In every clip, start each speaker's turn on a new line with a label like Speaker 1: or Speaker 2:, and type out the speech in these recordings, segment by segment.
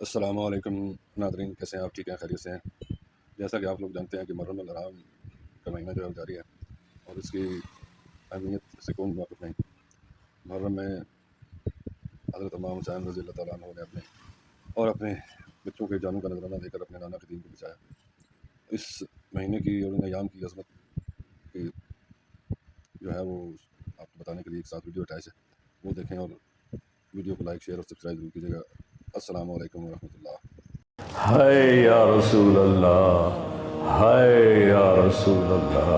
Speaker 1: السلام علیکم ناظرین، کیسے ہیں آپ؟ ٹھیک ہیں؟ خیریت سے ہیں؟ جیسا کہ آپ لوگ جانتے ہیں کہ محرم الحرام کا مہینہ جو ہے جاری ہے اور اس کی اہمیت سے کون واقف نہیں۔ محرم میں حضرت امام حسین رضی اللہ تعالیٰ عنہ نے اپنے بچوں کے جانوں کا نذرانہ دے کر اپنے نانا کے دین کو بچایا۔ اس مہینے کی اور ان ایام کی عظمت کی جو ہے وہ آپ کو بتانے کے لیے ایک ساتھ ویڈیو اٹیچ ہے، وہ دیکھیں اور ویڈیو کو لائک، شیئر اور سبسکرائب ضرور کیجیے گا۔ السلام علیکم ورحمۃ اللہ۔
Speaker 2: ہائے یا رسول اللہ، ہائے یا رسول اللہ،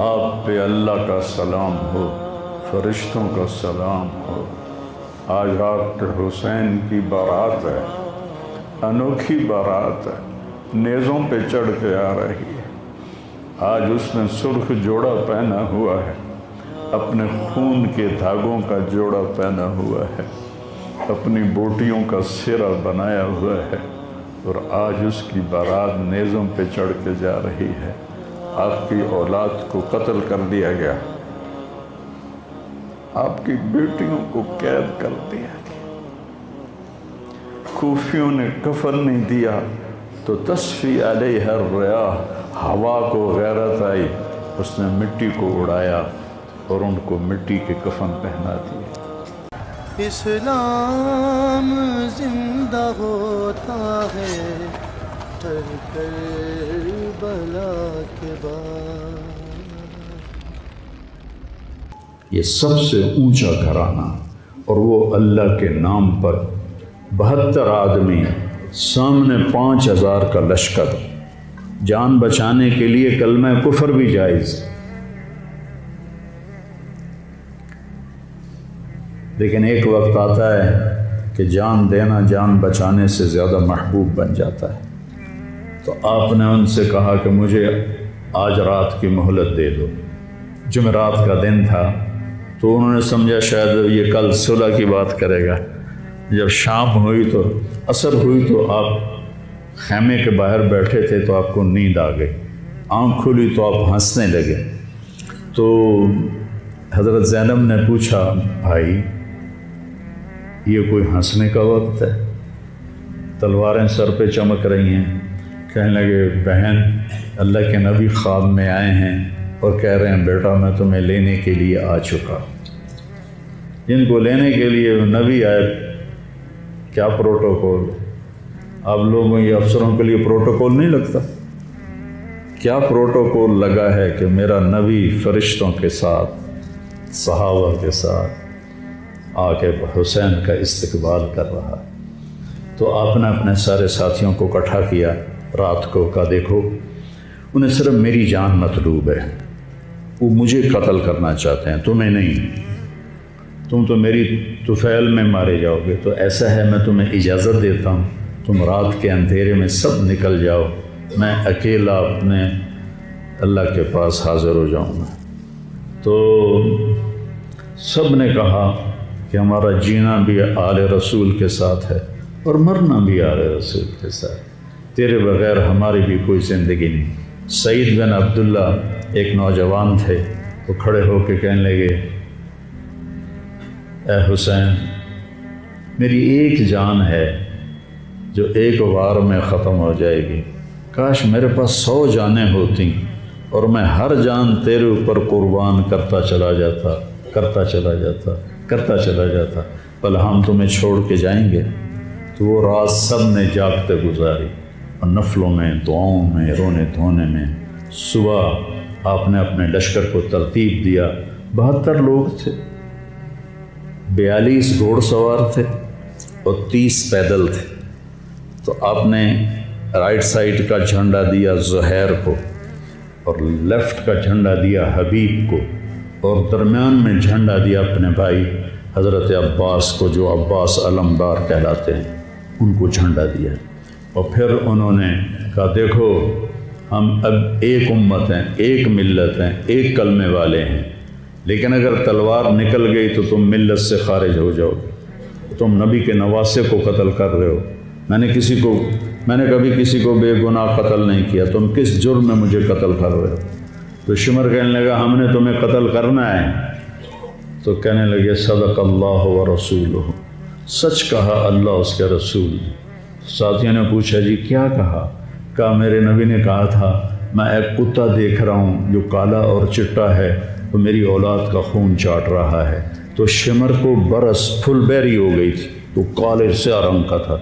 Speaker 2: آپ پہ اللہ کا سلام ہو، فرشتوں کا سلام ہو۔ آج ڈاکٹر حسین کی بارات ہے، انوکھی بارات ہے، نیزوں پہ چڑھ کے آ رہی ہے۔ آج اس نے سرخ جوڑا پہنا ہوا ہے، اپنے خون کے دھاگوں کا جوڑا پہنا ہوا ہے، اپنی بوٹیوں کا سرہ بنایا ہوا ہے، اور آج اس کی بارات نیزوں پہ چڑھ کے جا رہی ہے۔ آپ کی اولاد کو قتل کر دیا گیا، آپ کی بیٹیوں کو قید کر دیا گیا، کوفیوں نے کفن نہیں دیا تو تصفی علیہ الریاح، ہوا کو غیرت آئی، اس نے مٹی کو اڑایا اور ان کو مٹی کے کفن پہنا دیا۔
Speaker 3: اسلام زندہ ہوتا ہے ہر کربلا کے بعد۔
Speaker 2: یہ سب سے اونچا گھرانہ، اور وہ اللہ کے نام پر 72 آدمی، سامنے 5000 کا لشکر، جان بچانے کے لیے کلمہ کفر بھی جائز، لیکن ایک وقت آتا ہے کہ جان دینا جان بچانے سے زیادہ محبوب بن جاتا ہے۔ تو آپ نے ان سے کہا کہ مجھے آج رات کی مہلت دے دو۔ جمعرات کا دن تھا تو انہوں نے سمجھا شاید یہ کل صلح کی بات کرے گا۔ جب شام ہوئی تو عصر ہوئی تو آپ خیمے کے باہر بیٹھے تھے تو آپ کو نیند آ گئی، آنکھ کھلی تو آپ ہنسنے لگے۔ تو حضرت زینب نے پوچھا، بھائی یہ کوئی ہنسنے کا وقت ہے؟ تلواریں سر پہ چمک رہی ہیں۔ کہنے لگے، بہن اللہ کے نبی خواب میں آئے ہیں اور کہہ رہے ہیں بیٹا میں تمہیں لینے کے لیے آ چکا۔ جن کو لینے کے لیے نبی آئے، کیا پروٹوکول؟ آپ لوگوں یہ افسروں کے لیے پروٹوکول نہیں لگتا؟ کیا پروٹوکول لگا ہے کہ میرا نبی فرشتوں کے ساتھ، صحابہ کے ساتھ آ کے حسین کا استقبال کر رہا۔ تو آپ نے اپنے سارے ساتھیوں کو اکٹھا کیا رات کو، کہا دیکھو انہیں صرف میری جان مطلوب ہے، وہ مجھے قتل کرنا چاہتے ہیں، تمہیں نہیں۔ تم تو میری طفیل میں مارے جاؤ گے، تو ایسا ہے میں تمہیں اجازت دیتا ہوں، تم رات کے اندھیرے میں سب نکل جاؤ، میں اکیلا اپنے اللہ کے پاس حاضر ہو جاؤں گا۔ تو سب نے کہا کہ ہمارا جینا بھی آل رسول کے ساتھ ہے اور مرنا بھی آل رسول کے ساتھ، تیرے بغیر ہماری بھی کوئی زندگی نہیں۔ سعید بن عبداللہ ایک نوجوان تھے، وہ کھڑے ہو کے کہنے لگے، اے حسین میری ایک جان ہے جو ایک وار میں ختم ہو جائے گی، کاش میرے پاس 100 جانیں ہوتیں اور میں ہر جان تیرے اوپر قربان کرتا چلا جاتا، بل ہم تمہیں چھوڑ کے جائیں گے۔ تو وہ رات سب نے جاگتے گزاری، اور نفلوں میں، دعاؤں میں، رونے دھونے میں۔ صبح آپ نے اپنے لشکر کو ترتیب دیا، 72 لوگ تھے، 42 گھوڑ سوار تھے اور 30 پیدل تھے۔ تو آپ نے رائٹ سائڈ کا جھنڈا دیا زہیر کو، اور لیفٹ کا جھنڈا دیا حبیب کو، اور درمیان میں جھنڈا دیا اپنے بھائی حضرت عباس کو، جو عباس علمدار کہلاتے ہیں، ان کو جھنڈا دیا۔ اور پھر انہوں نے کہا دیکھو ہم اب ایک امت ہیں، ایک ملت ہیں، ایک کلمے والے ہیں، لیکن اگر تلوار نکل گئی تو تم ملت سے خارج ہو جاؤ گے، تم نبی کے نواسے کو قتل کر رہے ہو، میں نے کبھی کسی کو بے گناہ قتل نہیں کیا، تم کس جرم میں مجھے قتل کر رہے ہو؟ تو شمر کہنے لگا ہم نے تمہیں قتل کرنا ہے۔ تو کہنے لگے صدق اللہ و رسولہ، سچ کہا اللہ اس کے رسول۔ ساتھیوں نے پوچھا جی کیا کہا میرے نبی نے کہا تھا میں ایک کتا دیکھ رہا ہوں جو کالا اور چٹا ہے تو میری اولاد کا خون چاٹ رہا ہے. تو شمر کو برس پھل بیری ہو گئی تھی، تو کالے سیاہ رنگ کا تھا،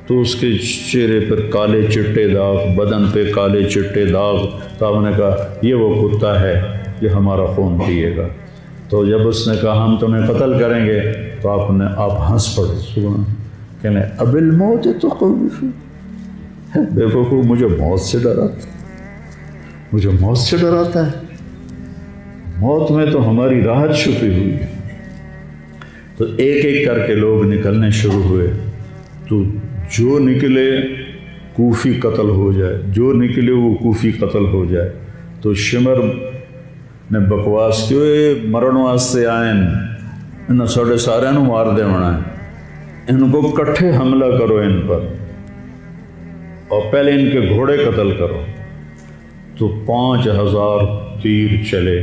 Speaker 2: تو اس کے چہرے پر کالے چٹے داغ، بدن پہ کالے چٹے داغ. تو آپ نے کہا یہ وہ کتا ہے یہ ہمارا خون پیے گا. تو جب اس نے کہا ہم تمہیں قتل کریں گے تو آپ ہنس پڑے. سبحان کہنے اب الموت تو بے وقوف، مجھے موت سے ڈراتا ہے. موت میں تو ہماری راحت چھپی ہوئی ہے. تو ایک ایک کر کے لوگ نکلنے شروع ہوئے. تو جو نکلے کوفی قتل ہو جائے، جو نکلے وہ کوفی قتل ہو جائے. تو شمر نے بکواس کی مرن واسطے آئے انہیں ساڑھے سارے مار دے ہونا ہے، ان کو کٹھے حملہ کرو ان پر اور پہلے ان کے گھوڑے قتل کرو. تو 5000 تیر چلے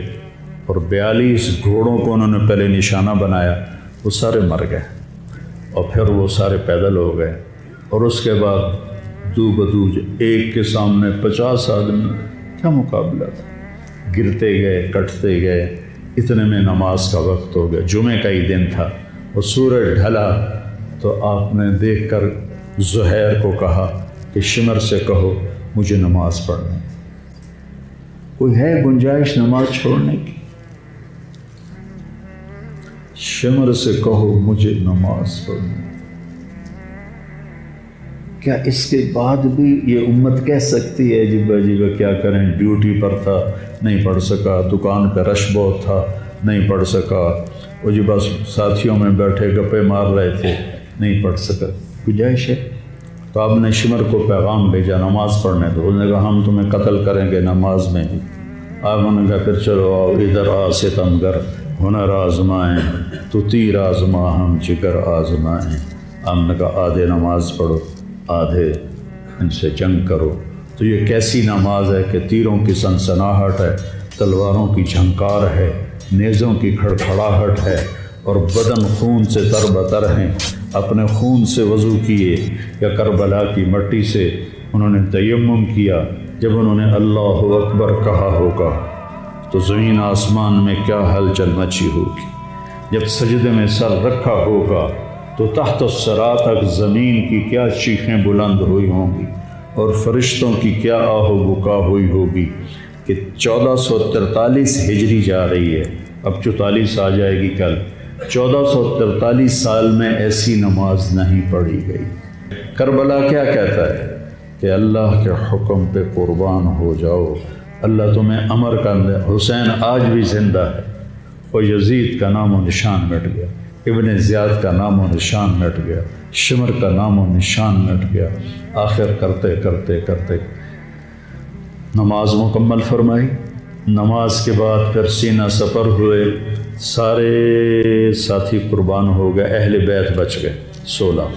Speaker 2: اور 42 گھوڑوں کو انہوں نے پہلے نشانہ بنایا، وہ سارے مر گئے اور پھر وہ سارے پیدل ہو گئے. اور اس کے بعد دو بدو ایک کے سامنے 50 آدمی، کیا مقابلہ تھا. گرتے گئے کٹتے گئے. اتنے میں نماز کا وقت ہو گیا، جمعے کا ہی دن تھا. اور سورج ڈھلا تو آپ نے دیکھ کر زہیر کو کہا کہ شمر سے کہو مجھے نماز پڑھنے. کوئی ہے گنجائش نماز چھوڑنے کی؟ شمر سے کہو مجھے نماز پڑھنے. کیا اس کے بعد بھی یہ امت کہہ سکتی ہے جی باجی کیا کریں، ڈیوٹی پر تھا نہیں پڑھ سکا، دکان پہ رش بہت تھا نہیں پڑھ سکا، وہ جی بس ساتھیوں میں بیٹھے گپے مار رہے تھے نہیں پڑھ سکا. گنجائش ہے؟ تو آپ نے شمر کو پیغام بھیجا نماز پڑھنے دو. انہوں نے کہا ہم تمہیں قتل کریں گے نماز میں ہی. آپ نے کہا پھر چلو آؤ ادھر آ ستمگر، ہنر آزمائیں تو تیر آزما ہم جگر آزمائیں. ہم نے کہا آدھے نماز پڑھو آدھے ان سے جنگ کرو. تو یہ کیسی نماز ہے کہ تیروں کی سنسناہٹ ہے، تلواروں کی جھنکار ہے، نیزوں کی کھڑکھڑاہٹ ہے اور بدن خون سے تر بتر ہیں. اپنے خون سے وضو کیے یا کربلا کی مٹی سے انہوں نے تیمم کیا. جب انہوں نے اللہ اکبر کہا ہوگا تو زمین آسمان میں کیا ہلچل مچی ہوگی. جب سجدے میں سر رکھا ہوگا تو تحت الثری تک زمین کی کیا چیخیں بلند ہوئی ہوں گی اور فرشتوں کی کیا آہ و بکا ہوئی ہوگی کہ 1443 ہجری جا رہی ہے، اب 44 آ جائے گی کل. 1443 سال میں ایسی نماز نہیں پڑھی گئی. کربلا کیا کہتا ہے کہ اللہ کے حکم پہ قربان ہو جاؤ، اللہ تمہیں امر کر دے. حسین آج بھی زندہ ہے اور یزید کا نام و نشان مٹ گیا، ابن زیاد کا نام و نشان مٹ گیا، شمر کا نام و نشان مٹ گیا. آخر کرتے کرتے کرتے نماز مکمل فرمائی. نماز کے بعد پھر سینہ سپر ہوئے، سارے ساتھی قربان ہو گئے، اہل بیت بچ گئے 16.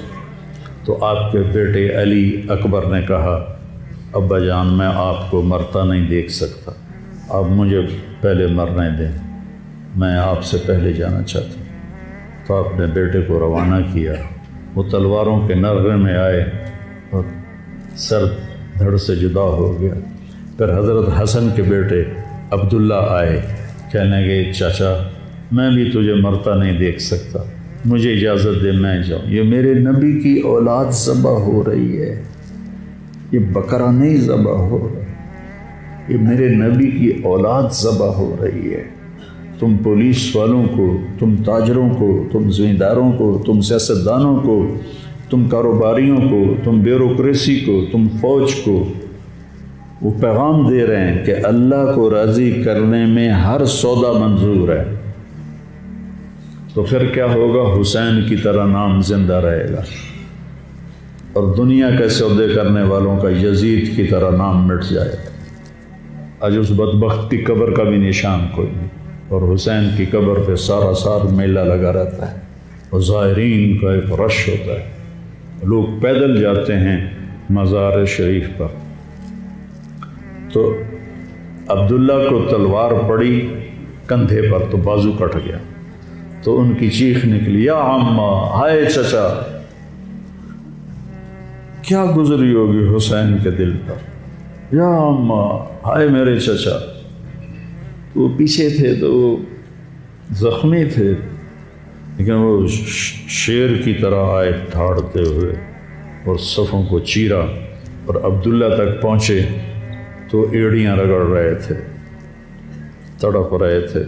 Speaker 2: تو آپ کے بیٹے علی اکبر نے کہا ابا جان میں آپ کو مرتا نہیں دیکھ سکتا، آپ مجھے پہلے مرنے دیں، میں آپ سے پہلے جانا چاہتا ہوں. تو آپ نے بیٹے کو روانہ کیا. وہ تلواروں کے نغمے میں آئے اور سر دھڑ سے جدا ہو گیا. پھر حضرت حسن کے بیٹے عبداللہ آئے، کہنے لگے چاچا میں بھی تجھے مرتا نہیں دیکھ سکتا، مجھے اجازت دے میں جاؤں. یہ میرے نبی کی اولاد ذبح ہو رہی ہے، یہ بکرا نہیں ذبح ہو رہا، یہ میرے نبی کی اولاد ذبح ہو رہی ہے. تم پولیس والوں کو، تم تاجروں کو، تم زمینداروں کو، تم سیاستدانوں کو، تم کاروباریوں کو، تم بیوروکریسی کو، تم فوج کو وہ پیغام دے رہے ہیں کہ اللہ کو راضی کرنے میں ہر سودا منظور ہے. تو پھر کیا ہوگا؟ حسین کی طرح نام زندہ رہے گا اور دنیا کے سودے کرنے والوں کا یزید کی طرح نام مٹ جائے گا. آج اس بدبخت کی قبر کا بھی نشان کوئی نہیں، اور حسین کی قبر پہ سارا سال میلہ لگا رہتا ہے اور زائرین کا ایک رش ہوتا ہے. لوگ پیدل جاتے ہیں مزار شریف پر. تو عبداللہ کو تلوار پڑی کندھے پر تو بازو کٹ گیا. تو ان کی چیخ نکلی یا عمّا، ہائے چچا، کیا گزری ہوگی حسین کے دل پر. یا اماں، ہائے میرے چچا. وہ پیچھے تھے تو وہ زخمی تھے، لیکن وہ شیر کی طرح آئے دھاڑتے ہوئے اور صفوں کو چیرا، اور عبداللہ تک پہنچے تو ایڑیاں رگڑ رہے تھے، تڑپ رہے تھے،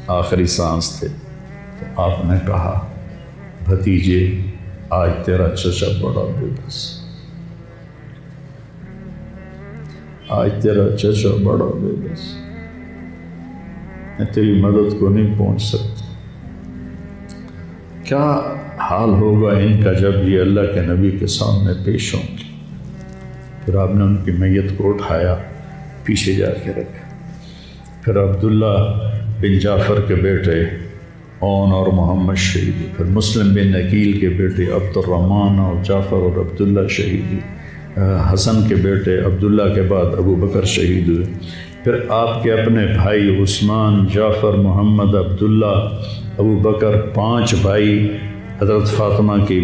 Speaker 2: آخری سانس تھے. تو آپ نے کہا بھتیجے آج تیرا چچا بڑا بے بس، آج تیرا چچا بڑا بے بس، میں تیری مدد کو نہیں پہنچ سکتا. کیا حال ہوگا ان کا جب یہ اللہ کے نبی کے سامنے پیش ہوں گے. پھر آپ نے ان کی میت کو اٹھایا، پیچھے جا کے رکھا. پھر عبداللہ بن جعفر کے بیٹے اون اور محمد شہید ہوئے. پھر مسلم بن عقیل کے بیٹے عبد الرحمن اور جعفر اور عبداللہ شہید ہوئے. حسن کے بیٹے عبداللہ کے بعد ابو بکر شہید ہوئے. پھر آپ کے اپنے بھائی عثمان، جعفر، محمد، عبداللہ، ابو بکر، 5 بھائی حضرت فاطمہ کی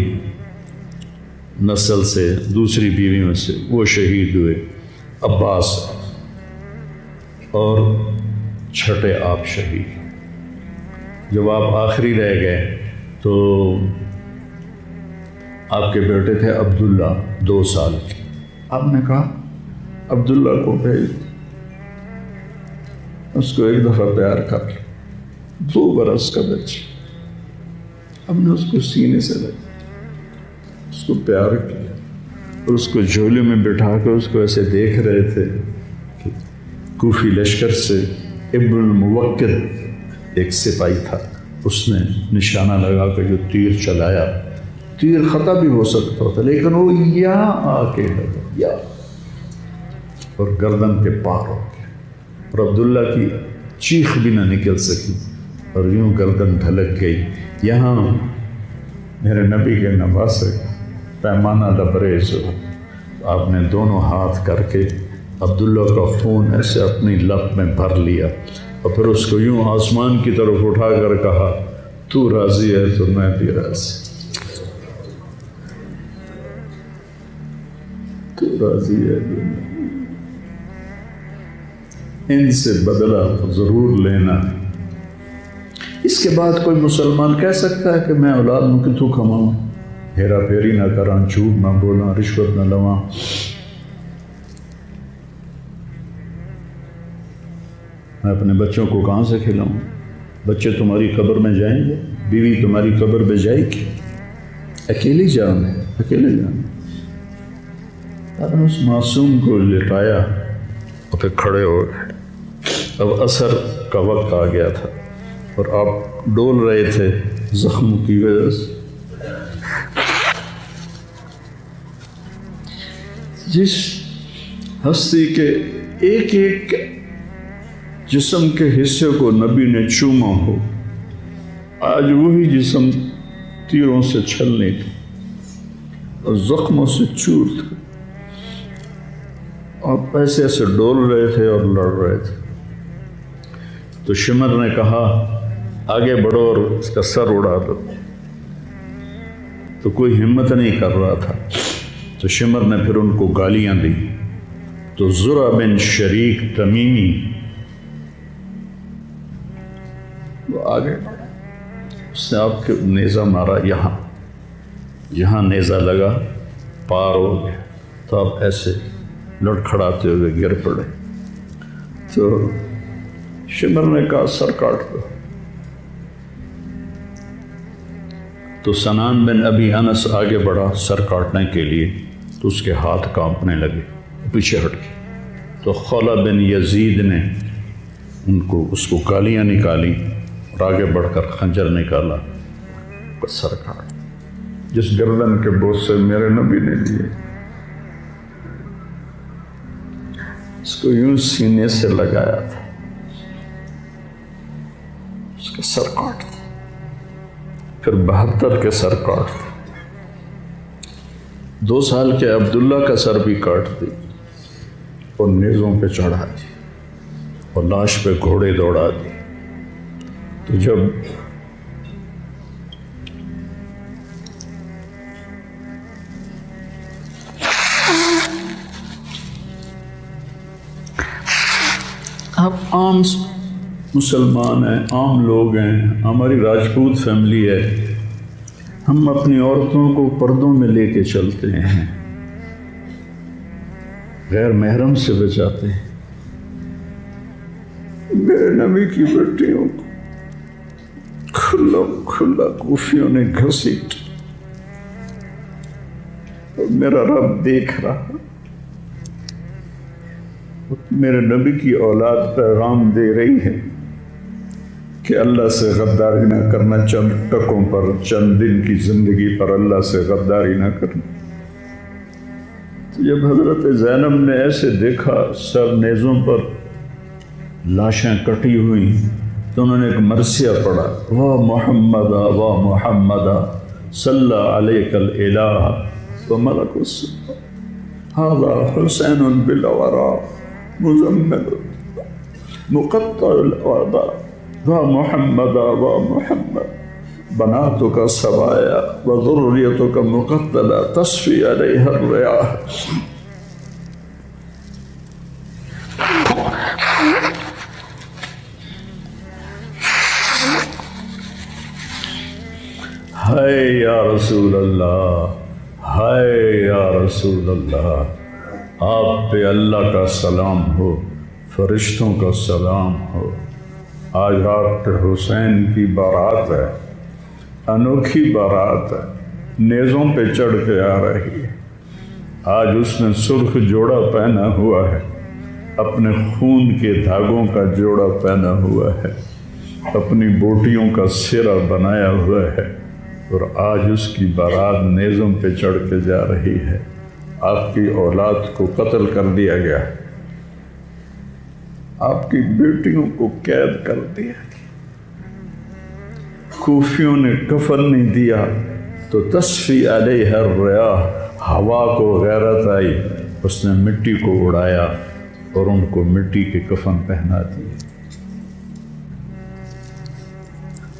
Speaker 2: نسل سے، دوسری بیویوں سے، وہ شہید ہوئے. عباس اور چھٹے آپ شہید. جب آپ آخری رہ گئے تو آپ کے بیٹے تھے عبداللہ 2 سال کے. آپ نے کہا عبداللہ کو بھیج، اس کو ایک دفعہ پیار کر لیا. 2 برس کا بچہ، ہم نے اس کو سینے سے لگا، اس کو پیار کیا، اور اس کو جھولے میں بٹھا کے اس کو ایسے دیکھ رہے تھے کہ کوفی لشکر سے ابن الموکل ایک سپاہی تھا، اس نے نشانہ لگا کے جو تیر چلایا، تیر خطا بھی ہو سکتا تھا، لیکن وہ یہاں آ کے لگا، یا اور گردن کے پار ہو گیا، اور عبداللہ کی چیخ بھی نہ نکل سکی، اور یوں گردن ڈھلک گئی. یہاں میرے نبی کے نواسے پیمانہ لبریز ہو. آپ نے دونوں ہاتھ کر کے عبداللہ کا خون ایسے اپنی لب میں بھر لیا، اور پھر اس کو یوں آسمان کی طرف اٹھا کر کہا تو راضی ہے تو میں بھی راضی، تو راضی ہے تو میں. ان سے بدلہ ضرور لینا. اس کے بعد کوئی مسلمان کہہ سکتا ہے کہ میں اولاد میں کتوں کماؤں، ہیرا پھیری نہ کراں، جھوٹ نہ بولاں، رشوت نہ لواں. میں اپنے بچوں کو کہاں سے کھلاؤں؟ بچے تمہاری قبر میں جائیں گے، بیوی تمہاری قبر میں جائے گی، اکیلی جان ہے، اکیلے جان. آپ نے اس معصوم کو لٹایا اور پھر کھڑے ہو گئے. اب عصر کا وقت آ گیا تھا اور آپ ڈول رہے تھے زخم کی وجہ سے. جس ہستی کے ایک ایک جسم کے حصے کو نبی نے چوما ہو، آج وہی جسم تیروں سے چھلنی تھی اور زخموں سے چور تھا. آپ ایسے ایسے ڈول رہے تھے اور لڑ رہے تھے. تو شمر نے کہا آگے بڑھو اور اس کا سر اڑا دو. تو کوئی ہمت نہیں کر رہا تھا. تو شمر نے پھر ان کو گالیاں دی. تو زرع بن شریک تمیمی وہ آگے بڑھا، اس نے آپ کے نیزہ مارا، یہاں نیزہ لگا، پار ہو گیا. تو آپ ایسے لڑکھڑاتے ہوئے گر پڑے. تو شمر نے کہا سر کاٹ دو. تو سنان بن ابی انس آگے بڑھا سر کاٹنے کے لیے، تو اس کے ہاتھ کانپنے لگے، پیچھے ہٹ گئے. تو خولہ بن یزید نے اس کو گالیاں نکالی اور آگے بڑھ کر خنجر نکالا، سر کاٹ. جس گردن کے بوسے میرے نبی نے لیے، اس کو یوں سینے سے لگایا تھا، اس کا سر کاٹ دیا. پھر 72 کے سر کاٹ دیا. 2 سال کے عبداللہ کا سر بھی کاٹ دی اور نیزوں پہ چڑھا دی اور لاش پہ گھوڑے دوڑا دی. تو جب آپ عام مسلمان ہیں، عام لوگ ہیں، ہماری راجپوت فیملی ہے، ہم اپنی عورتوں کو پردوں میں لے کے چلتے ہیں، غیر محرم سے بچاتے ہیں۔ میرے نبی کی بیٹیوں کو کھلا کھلا کوفیوں نے گھسیٹ، اور میرا رب دیکھ رہا، میرے نبی کی اولاد پیغام دے رہی ہے کہ اللہ سے غداری نہ کرنا، چند ٹکوں پر، چند دن کی زندگی پر اللہ سے غداری نہ کرنا۔ تو جب حضرت زینب نے ایسے دیکھا سب نیزوں پر لاشیں کٹی ہوئی، تو انہوں نے ایک مرثیہ پڑھا، واہ محمد واہ محمد صلی علیک الالہ وملک السماء ھذا حسین بالورا مزمل مقطع الاعضاء واہ محمد واہ محمد بناتک سوایا وذریتک مقتلہ تصفی علیہ الریاح۔ ہائے یا رسول اللہ، ہائے یا رسول اللہ، آپ پہ اللہ کا سلام ہو، فرشتوں کا سلام ہو۔ آج ڈاکٹر حسین کی بارات ہے، انوکھی بارات ہے، نیزوں پہ چڑھ کے آ رہی ہے۔ آج اس نے سرخ جوڑا پہنا ہوا ہے، اپنے خون کے دھاگوں کا جوڑا پہنا ہوا ہے، اپنی بوٹیوں کا سرہ بنایا ہوا ہے، اور آج اس کی بارات نیزوں پہ چڑھ کے جا رہی ہے۔ آپ کی اولاد کو قتل کر دیا گیا، آپ کی بیٹیوں کو قید کر دیا، کوفیوں نے کفن نہیں دیا تو تصفی علیہ الریاح، ہوا کو غیرت آئی، اس نے مٹی کو اڑایا اور ان کو مٹی کے کفن پہنا دیے۔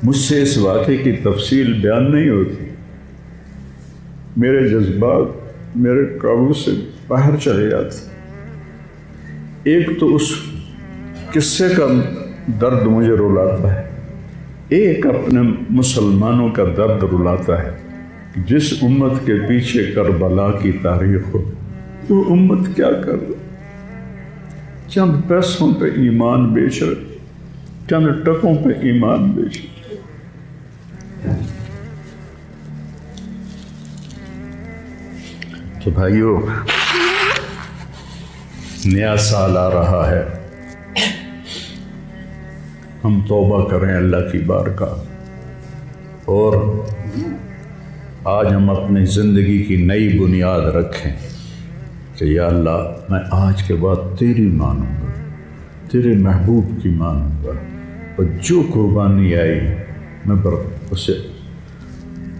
Speaker 2: مجھ سے اس واقعے کی تفصیل بیان نہیں ہوتی، میرے جذبات میرے قابو سے باہر چلے جاتے۔ ایک تو اس قصے کا درد مجھے رلاتا ہے، ایک اپنے مسلمانوں کا درد رلاتا ہے۔ جس امت کے پیچھے کربلا کی تاریخ ہو، وہ امت کیا کر رہی؟ چند پیسوں پہ ایمان بیچ رہے، چند ٹکوں پہ ایمان بیچ رہے۔ تو بھائیو، نیا سال آ رہا ہے، ہم توبہ کریں اللہ کی بارگاہ، اور آج ہم اپنی زندگی کی نئی بنیاد رکھیں کہ یا اللہ، میں آج کے بعد تیری مانوں گا، تیرے محبوب کی مانوں گا، اور جو قربانی آئی میں اسے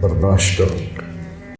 Speaker 2: برداشت کروں گا۔